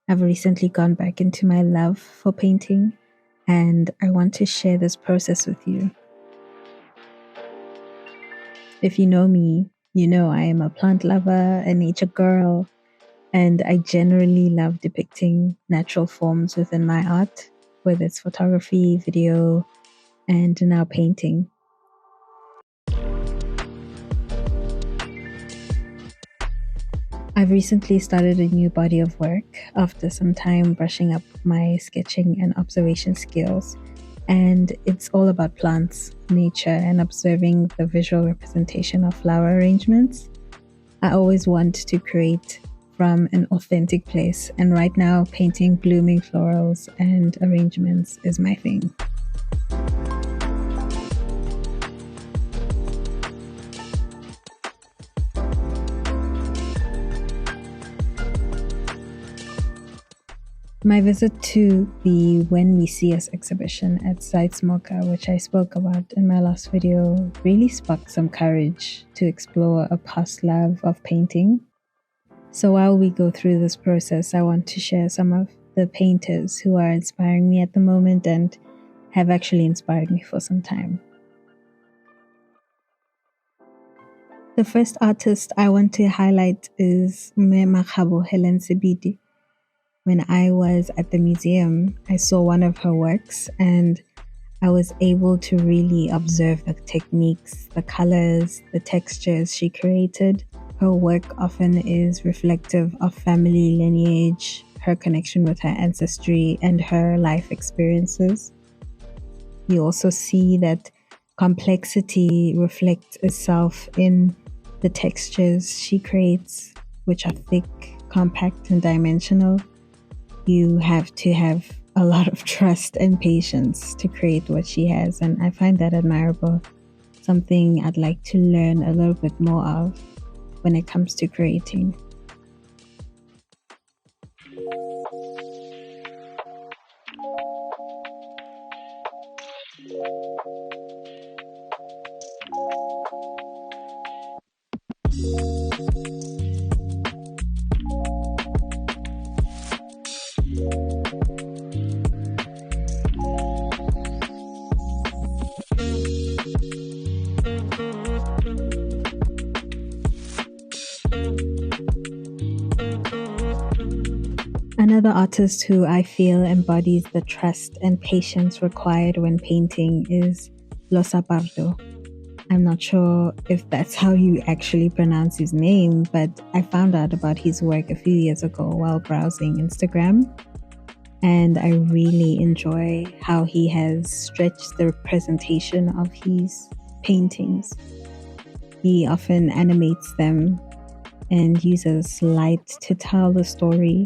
I've recently gone back into my love for painting, and I want to share this process with you. If you know me, you know I am a plant lover, a nature girl, and I generally love depicting natural forms within my art, whether it's photography, video, and now painting. I've recently started a new body of work after some time brushing up my sketching and observation skills. And it's all about plants, nature, and observing the visual representation of flower arrangements. I always want to create from an authentic place, and right now, painting blooming florals and arrangements is my thing. My visit to the When We See Us exhibition at Zuidsmokke, which I spoke about in my last video, really sparked some courage to explore a past love of painting. So while we go through this process, I want to share some of the painters who are inspiring me at the moment and have actually inspired me for some time. The first artist I want to highlight is Makgabo Helen Sebidi. When I was at the museum, I saw one of her works and I was able to really observe the techniques, the colors, the textures she created. Her work often is reflective of family lineage, her connection with her ancestry, and her life experiences. You also see that complexity reflects itself in the textures she creates, which are thick, compact, and dimensional. You have to have a lot of trust and patience to create what she has, and I find that admirable. Something I'd like to learn a little bit more of when it comes to creating. Another artist who I feel embodies the trust and patience required when painting is Losa Pardo. I'm not sure if that's how you actually pronounce his name, but I found out about his work a few years ago while browsing Instagram. And I really enjoy how he has stretched the representation of his paintings. He often animates them and uses light to tell the story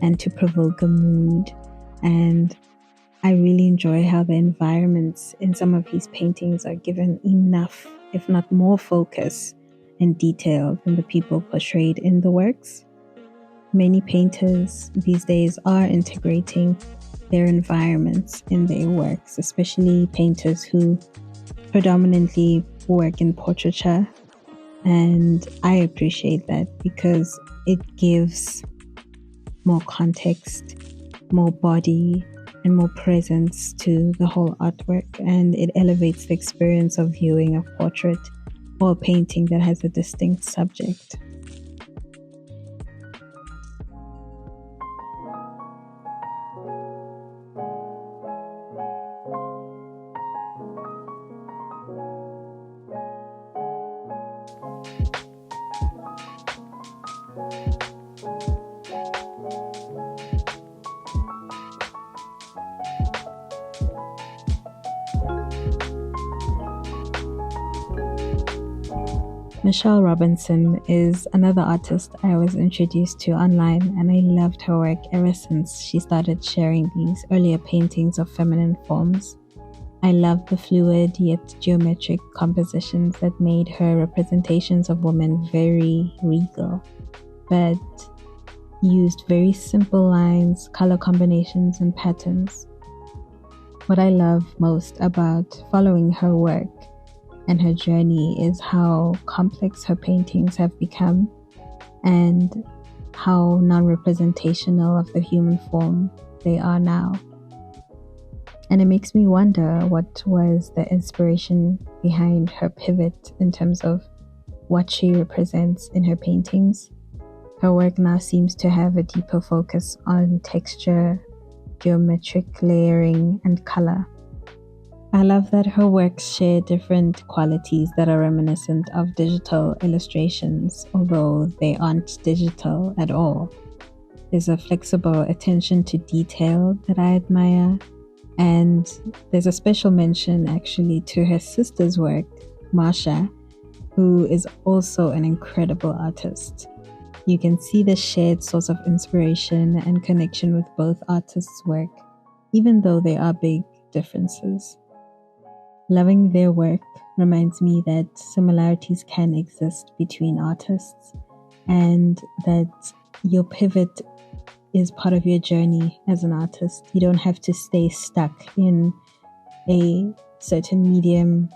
and to provoke a mood. And I really enjoy how the environments in some of his paintings are given enough, if not more focus and detail than the people portrayed in the works. Many painters these days are integrating their environments in their works, especially painters who predominantly work in portraiture. And I appreciate that because it gives more context, more body, and more presence to the whole artwork, and it elevates the experience of viewing a portrait or a painting that has a distinct subject. Michelle Robinson is another artist I was introduced to online, and I loved her work ever since she started sharing these earlier paintings of feminine forms. I loved the fluid yet geometric compositions that made her representations of women very regal, but used very simple lines, color combinations, and patterns. What I love most about following her work and her journey is how complex her paintings have become, and how non-representational of the human form they are now. And it makes me wonder what was the inspiration behind her pivot in terms of what she represents in her paintings. Her work now seems to have a deeper focus on texture, geometric layering, and color. I love that her works share different qualities that are reminiscent of digital illustrations, although they aren't digital at all. There's a flexible attention to detail that I admire, and there's a special mention actually to her sister's work, Marsha, who is also an incredible artist. You can see the shared source of inspiration and connection with both artists' work, even though there are big differences. Loving their work reminds me that similarities can exist between artists, and that your pivot is part of your journey as an artist. You don't have to stay stuck in a certain medium,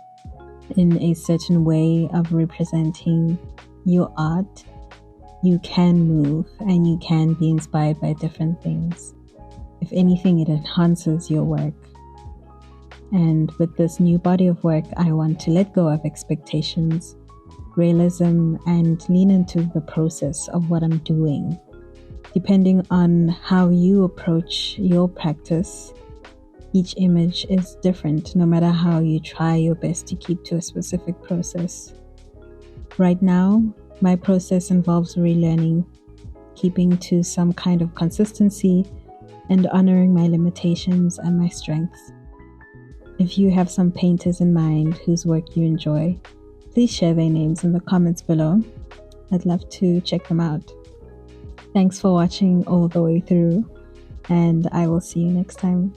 in a certain way of representing your art. You can move and you can be inspired by different things. If anything, it enhances your work. And with this new body of work, I want to let go of expectations, realism, and lean into the process of what I'm doing. Depending on how you approach your practice, each image is different, no matter how you try your best to keep to a specific process. Right now, my process involves relearning, keeping to some kind of consistency, and honoring my limitations and my strengths. If you have some painters in mind whose work you enjoy, please share their names in the comments below. I'd love to check them out. Thanks for watching all the way through, and I will see you next time.